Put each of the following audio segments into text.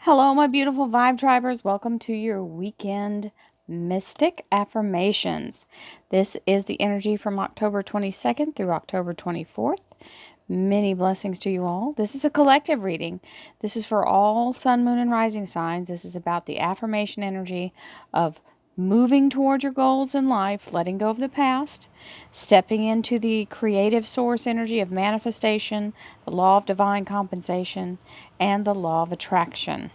Hello, my beautiful Vibe Tribers. Welcome to your weekend Mystic Affirmations. This is the energy from October 22nd through October 24th. Many blessings to you all. This is a collective reading. This is for all sun, moon, and rising signs. This is about the affirmation energy of moving toward your goals in life, letting go of the past, stepping into the creative source energy of manifestation, the law of divine compensation, and the law of attraction.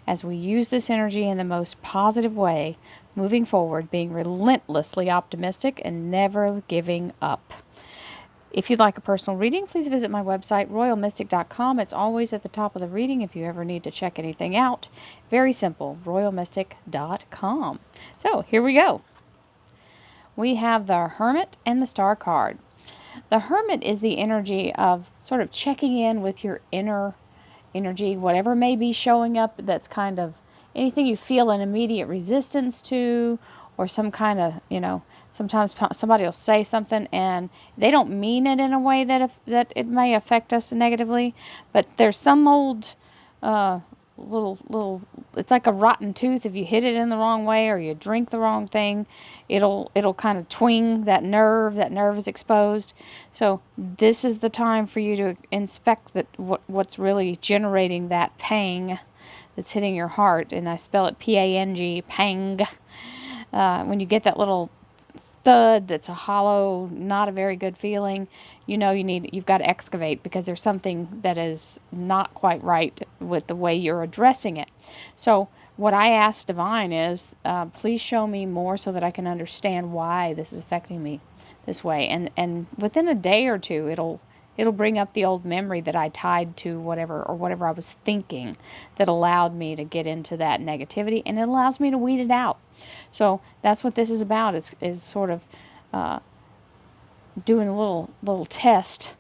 As we use this energy in the most positive way, moving forward, being relentlessly optimistic and never giving up. If you'd like a personal reading, please visit my website, royalmystic.com. It's always at the top of the reading if you ever need to check anything out. Very simple, royalmystic.com. So, here we go. We have the Hermit and the Star card. The Hermit is the energy of sort of checking in with your inner energy, whatever may be showing up that's kind of anything you feel an immediate resistance to, or some kind of, sometimes somebody will say something and they don't mean it in a way that it may affect us negatively, but there's some old little it's like a rotten tooth. If you hit it in the wrong way or you drink the wrong thing, it'll kind of twing that nerve is exposed. So this is the time for you to inspect what's really generating that pang that's hitting your heart, and I spell it P-A-N-G, pang. When you get that little thud that's a hollow, not a very good feeling, you've got to excavate, because there's something that is not quite right with the way you're addressing it. So what I ask Divine is, please show me more so that I can understand why this is affecting me this way. And within a day or two, it'll bring up the old memory that I tied to whatever I was thinking that allowed me to get into that negativity, and it allows me to weed it out. So that's what this is about, is sort of doing a little test,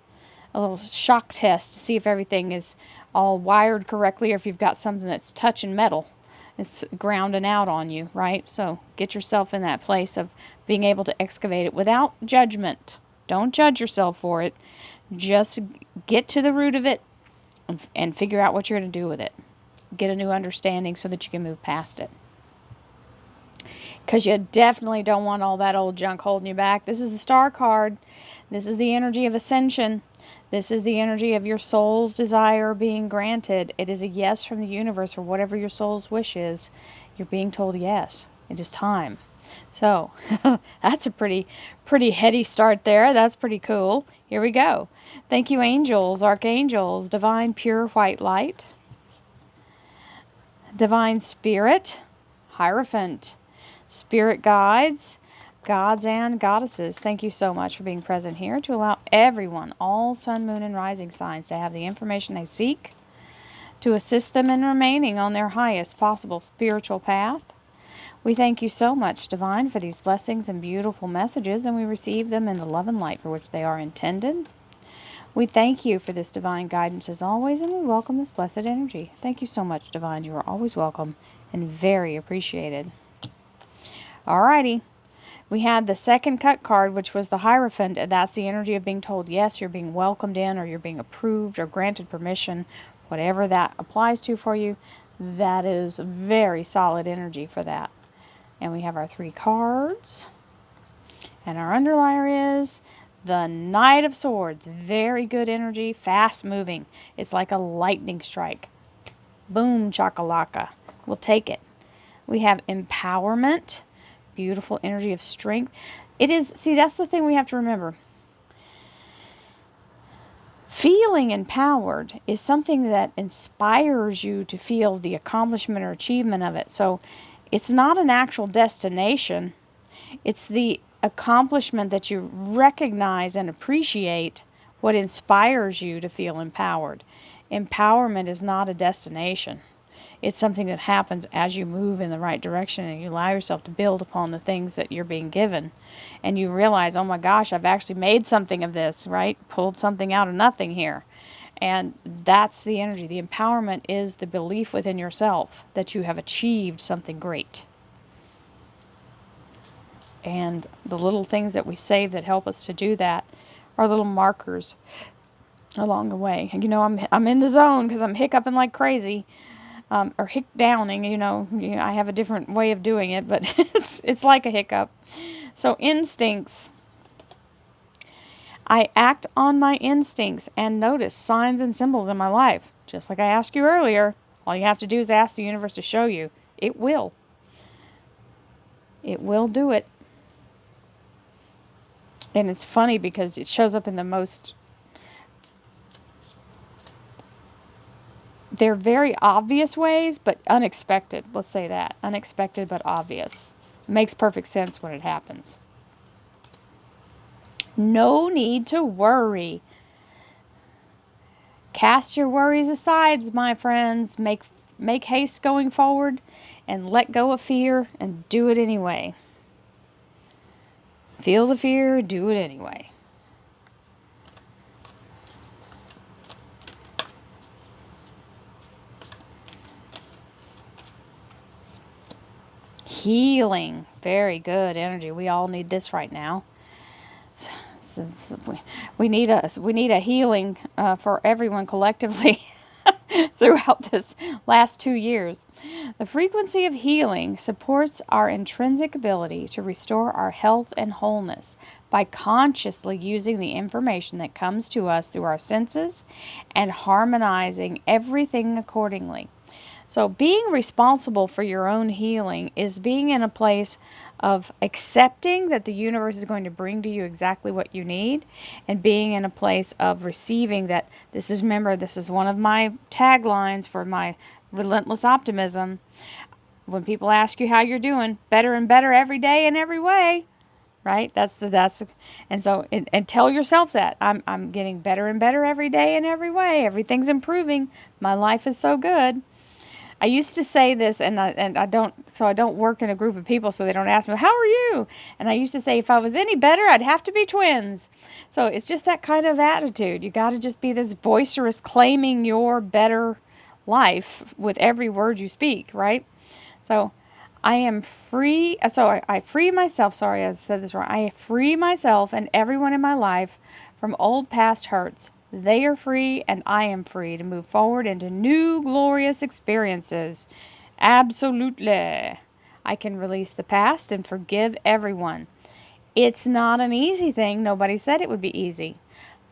a little shock test to see if everything is all wired correctly, or if you've got something that's touching metal. It's grounding out on you, right? So get yourself in that place of being able to excavate it without judgment. Don't judge yourself for it. Just get to the root of it and figure out what you're going to do with it. Get a new understanding so that you can move past it. Because you definitely don't want all that old junk holding you back. This is the Star card. This is the energy of ascension. This is the energy of your soul's desire being granted. It is a yes from the universe, or whatever your soul's wish is. You're being told yes. It is time. So that's a pretty heady start there. That's pretty cool. Here we go. Thank you, angels, archangels, divine pure white light, divine spirit, Hierophant, spirit guides, gods and goddesses. Thank you so much for being present here to allow everyone, all sun, moon, and rising signs, to have the information they seek to assist them in remaining on their highest possible spiritual path. We thank you so much, Divine, for these blessings and beautiful messages, and we receive them in the love and light for which they are intended. We thank you for this divine guidance as always, and we welcome this blessed energy. Thank you so much, Divine. You are always welcome and very appreciated. Alrighty. We had the second cut card, which was the Hierophant, and that's the energy of being told yes, you're being welcomed in, or you're being approved or granted permission, whatever that applies to for you. That is very solid energy for that. And we have our 3 cards. And our underlier is the Knight of Swords. Very good energy, fast moving. It's like a lightning strike. Boom, chakalaka. We'll take it. We have empowerment. Beautiful energy of strength. It is, see, that's the thing we have to remember. Feeling empowered is something that inspires you to feel the accomplishment or achievement of it. So it's not an actual destination. It's the accomplishment that you recognize and appreciate what inspires you to feel empowered. Empowerment is not a destination. It's something that happens as you move in the right direction and you allow yourself to build upon the things that you're being given. And you realize, oh my gosh, I've actually made something of this, right? Pulled something out of nothing here. And that's the energy. The empowerment is the belief within yourself that you have achieved something great. And the little things that we save that help us to do that are little markers along the way. And I'm in the zone because I'm hiccuping like crazy. or hic downing, I have a different way of doing it, but it's like a hiccup. So instincts. I act on my instincts and notice signs and symbols in my life. Just like I asked you earlier, all you have to do is ask the universe to show you. It will. It will do it. And it's funny because it shows up in the most... They're very obvious ways, but unexpected. Let's say that. Unexpected but obvious. Makes perfect sense when it happens. No need to worry. Cast your worries aside, my friends. Make haste going forward and let go of fear and do it anyway. Feel the fear, do it anyway. Healing. Very good energy. We all need this right now. We need a healing for everyone collectively throughout this last 2 years. The frequency of healing supports our intrinsic ability to restore our health and wholeness by consciously using the information that comes to us through our senses and harmonizing everything accordingly. So being responsible for your own healing is being in a place of accepting that the universe is going to bring to you exactly what you need, and being in a place of receiving that this is one of my taglines for my relentless optimism. When people ask you how you're doing, better and better every day in every way, right? And tell yourself that I'm getting better and better every day in every way. Everything's improving. My life is so good. I used to say this, and I don't work in a group of people, so they don't ask me, how are you? And I used to say, if I was any better, I'd have to be twins. So it's just that kind of attitude. You got to just be this boisterous, claiming your better life with every word you speak, right? So I am free. So I free myself. Sorry, I said this wrong. I free myself and everyone in my life from old past hurts. They are free and I am free to move forward into new glorious experiences. Absolutely. I can release the past and forgive everyone. It's not an easy thing. Nobody said it would be easy.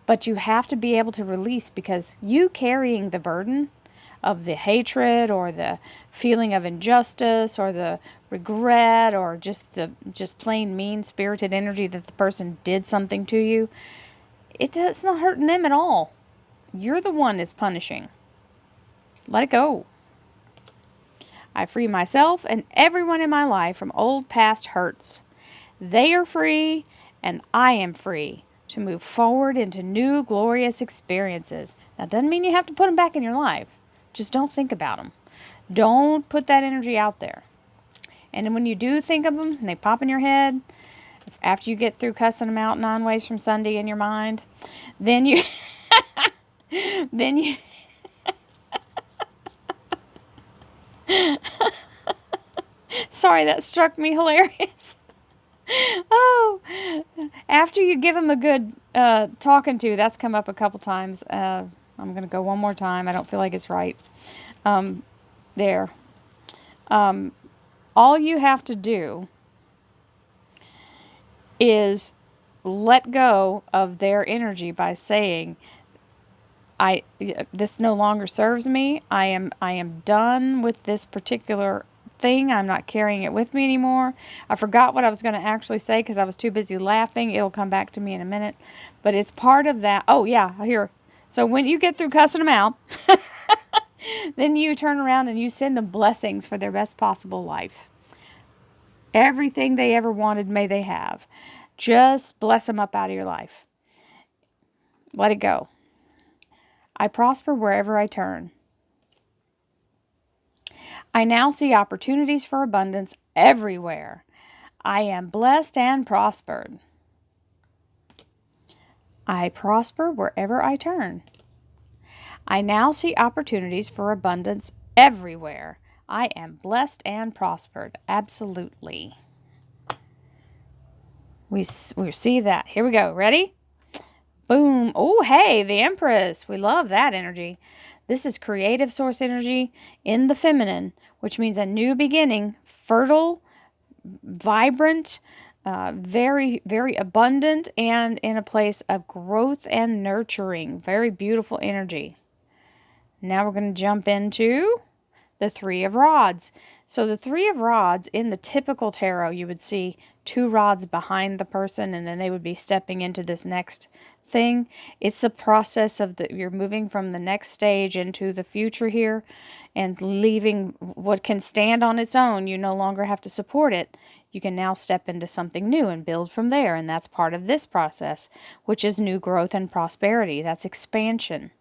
But you have to be able to release, because you carrying the burden of the hatred or the feeling of injustice or the regret or just plain mean-spirited energy that the person did something to you, it's not hurting them at all. You're the one that's punishing. Let it go. I free myself and everyone in my life from old past hurts. They are free and I am free to move forward into new glorious experiences. That doesn't mean you have to put them back in your life. Just don't think about them. Don't put that energy out there. And then when you do think of them and they pop in your head, after you get through cussing them out 9 ways from Sunday in your mind, then you sorry, that struck me hilarious. Oh, after you give them a good talking to, that's come up a couple times. I'm going to go one more time. I don't feel like it's right. There. All you have to do is let go of their energy by saying, this no longer serves me. I am done with this particular thing. I'm not carrying it with me anymore. I forgot what I was going to actually say because I was too busy laughing. It'll come back to me in a minute. But it's part of that. Oh, yeah, here. So when you get through cussing them out, then you turn around and you send them blessings for their best possible life. Everything they ever wanted, may they have. Just bless them up out of your life. Let it go. I prosper wherever I turn. I now see opportunities for abundance everywhere. I am blessed and prospered. I prosper wherever I turn. I now see opportunities for abundance everywhere. I am blessed and prospered. Absolutely. We see that. Here we go. Ready? Boom. Oh, hey, the Empress. We love that energy. This is creative source energy in the feminine, which means a new beginning, fertile, vibrant, very, very abundant, and in a place of growth and nurturing. Very beautiful energy. Now we're going to jump into the Three of Rods. So the Three of Rods, in the typical tarot, you would see 2 rods behind the person, and then they would be stepping into this next thing. It's a process of you're moving from the next stage into the future here, and leaving what can stand on its own. You no longer have to support it. You can now step into something new and build from there, and that's part of this process, which is new growth and prosperity. That's expansion.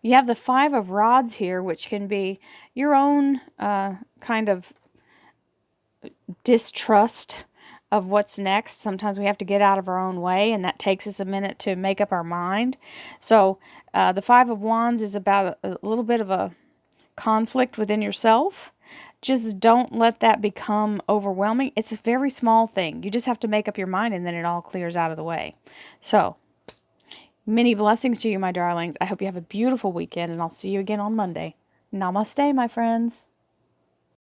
You have the Five of Rods here, which can be your own kind of distrust of what's next. Sometimes we have to get out of our own way, and that takes us a minute to make up our mind. So the Five of Wands is about a little bit of a conflict within yourself. Just don't let that become overwhelming. It's a very small thing. You just have to make up your mind, and then it all clears out of the way. So many blessings to you, my darlings. I hope you have a beautiful weekend, and I'll see you again on Monday. Namaste, my friends.